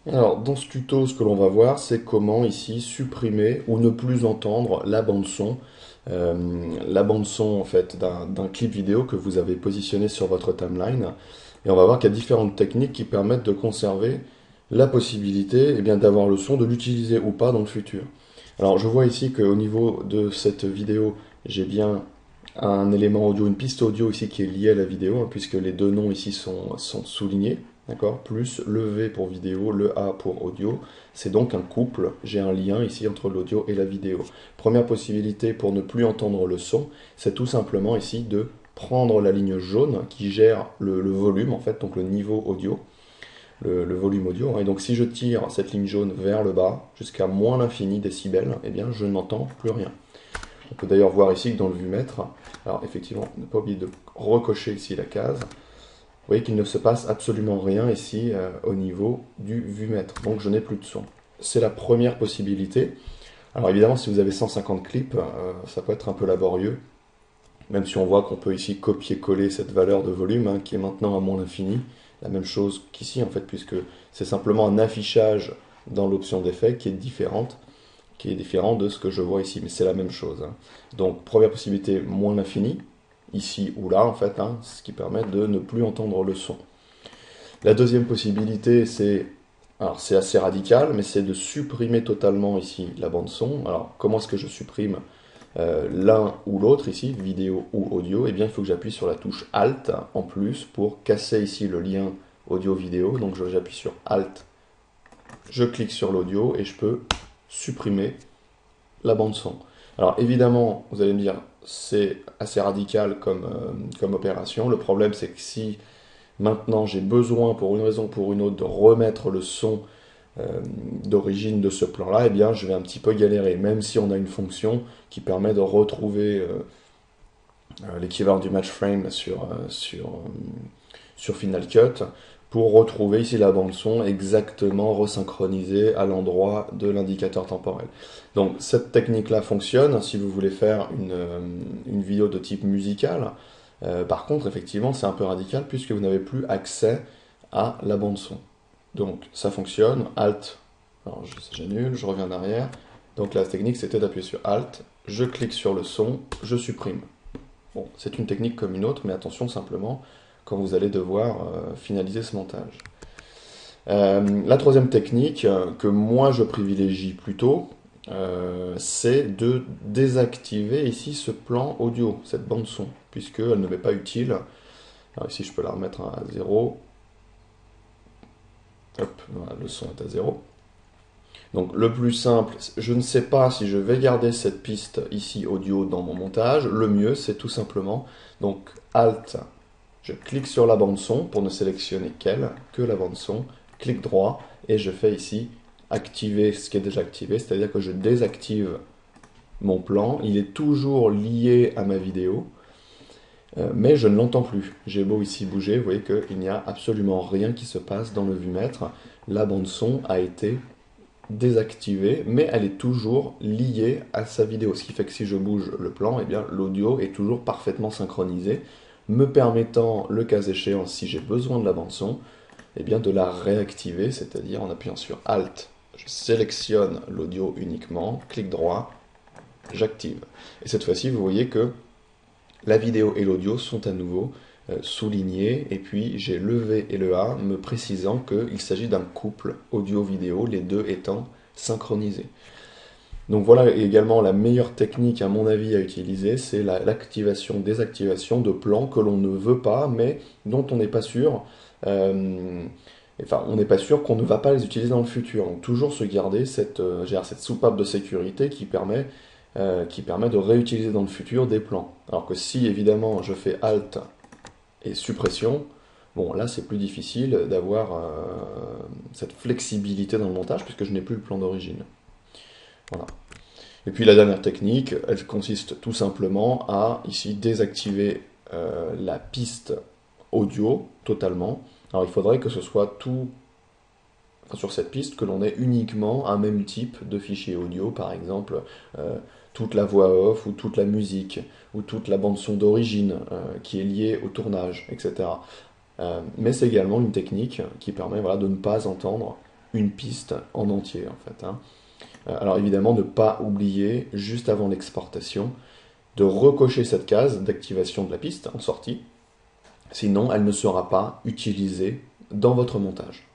Alors, dans ce tuto, ce que l'on va voir, c'est comment ici supprimer ou ne plus entendre la bande son en fait d'un clip vidéo que vous avez positionné sur votre timeline. Et on va voir qu'il y a différentes techniques qui permettent de conserver la possibilité eh bien, d'avoir le son, de l'utiliser ou pas dans le futur. Alors, je vois ici qu'au niveau de cette vidéo, j'ai bien un élément audio, une piste audio ici qui est liée à la vidéo, hein, puisque les deux noms ici sont soulignés. D'accord? Plus le V pour vidéo, le A pour audio. C'est donc un couple. J'ai un lien ici entre l'audio et la vidéo. Première possibilité pour ne plus entendre le son, c'est tout simplement ici de prendre la ligne jaune qui gère le volume, en fait, donc le niveau audio, le volume audio, hein. Et donc si je tire cette ligne jaune vers le bas, jusqu'à moins l'infini décibels, eh bien je n'entends plus rien. On peut d'ailleurs voir ici que dans le vumètre, alors effectivement, ne pas oublier de recocher ici la case. Vous voyez qu'il ne se passe absolument rien ici au niveau du vumètre, donc je n'ai plus de son. C'est la première possibilité. Alors évidemment, si vous avez 150 clips, ça peut être un peu laborieux, même si on voit qu'on peut ici copier-coller cette valeur de volume, hein, qui est maintenant à moins l'infini. La même chose qu'ici, en fait, puisque c'est simplement un affichage dans l'option d'effet qui est différent de ce que je vois ici, mais c'est la même chose, hein. Donc, première possibilité, moins l'infini, ici ou là, en fait, hein, ce qui permet de ne plus entendre le son. La deuxième possibilité, alors c'est assez radical, mais c'est de supprimer totalement ici la bande son. Alors, comment est-ce que je supprime l'un ou l'autre ici, vidéo ou audio? Eh bien, il faut que j'appuie sur la touche Alt en plus pour casser ici le lien audio-vidéo. Donc, j'appuie sur Alt, je clique sur l'audio et je peux supprimer la bande son. Alors évidemment, vous allez me dire, c'est assez radical comme opération. Le problème, c'est que si maintenant j'ai besoin, pour une raison ou pour une autre, de remettre le son d'origine de ce plan-là, eh bien je vais un petit peu galérer, même si on a une fonction qui permet de retrouver l'équivalent du match frame sur Final Cut, pour retrouver ici la bande son exactement resynchronisée à l'endroit de l'indicateur temporel. Donc cette technique-là fonctionne si vous voulez faire une vidéo de type musical. Par contre, effectivement, c'est un peu radical puisque vous n'avez plus accès à la bande son. Donc ça fonctionne, Alt, alors j'annule, je reviens en arrière. Donc la technique c'était d'appuyer sur Alt, je clique sur le son, je supprime. Bon, c'est une technique comme une autre, mais attention simplement quand vous allez devoir finaliser ce montage. La troisième technique que moi je privilégie plutôt, c'est de désactiver ici ce plan audio, cette bande son, puisqu'elle ne m'est pas utile. Alors ici je peux la remettre à 0. Hop, voilà, le son est à 0. Donc le plus simple, je ne sais pas si je vais garder cette piste ici audio dans mon montage. Le mieux, c'est tout simplement, donc Alt, je clique sur la bande son pour ne sélectionner que la bande son, clic droit, et je fais ici activer ce qui est déjà activé, c'est-à-dire que je désactive mon plan. Il est toujours lié à ma vidéo, mais je ne l'entends plus. J'ai beau ici bouger, vous voyez qu'il n'y a absolument rien qui se passe dans le vumètre. La bande son a été désactivée, mais elle est toujours liée à sa vidéo. Ce qui fait que si je bouge le plan, eh bien l'audio est toujours parfaitement synchronisé, me permettant, le cas échéant, si j'ai besoin de la bande son, eh bien de la réactiver, c'est-à-dire en appuyant sur Alt, je sélectionne l'audio uniquement, clic droit, j'active. Et cette fois-ci, vous voyez que la vidéo et l'audio sont à nouveau soulignés, et puis j'ai le V et le A me précisant qu'il s'agit d'un couple audio-vidéo, les deux étant synchronisés. Donc voilà également la meilleure technique à mon avis à utiliser, c'est l'activation-désactivation de plans que l'on ne veut pas, mais dont on n'est pas sûr, enfin on n'est pas sûr qu'on ne va pas les utiliser dans le futur. Donc toujours se garder cette soupape de sécurité qui permet de réutiliser dans le futur des plans. Alors que si évidemment je fais Alt et suppression, bon là c'est plus difficile d'avoir cette flexibilité dans le montage puisque je n'ai plus le plan d'origine. Voilà. Et puis la dernière technique, elle consiste tout simplement à ici désactiver la piste audio totalement. Alors il faudrait que ce soit tout, enfin, sur cette piste, que l'on ait uniquement un même type de fichier audio, par exemple toute la voix off ou toute la musique ou toute la bande son d'origine qui est liée au tournage, etc. Mais c'est également une technique qui permet voilà, de ne pas entendre une piste en entier en fait, hein. Alors évidemment, ne pas oublier, juste avant l'exportation, de recocher cette case d'activation de la piste en sortie, sinon elle ne sera pas utilisée dans votre montage.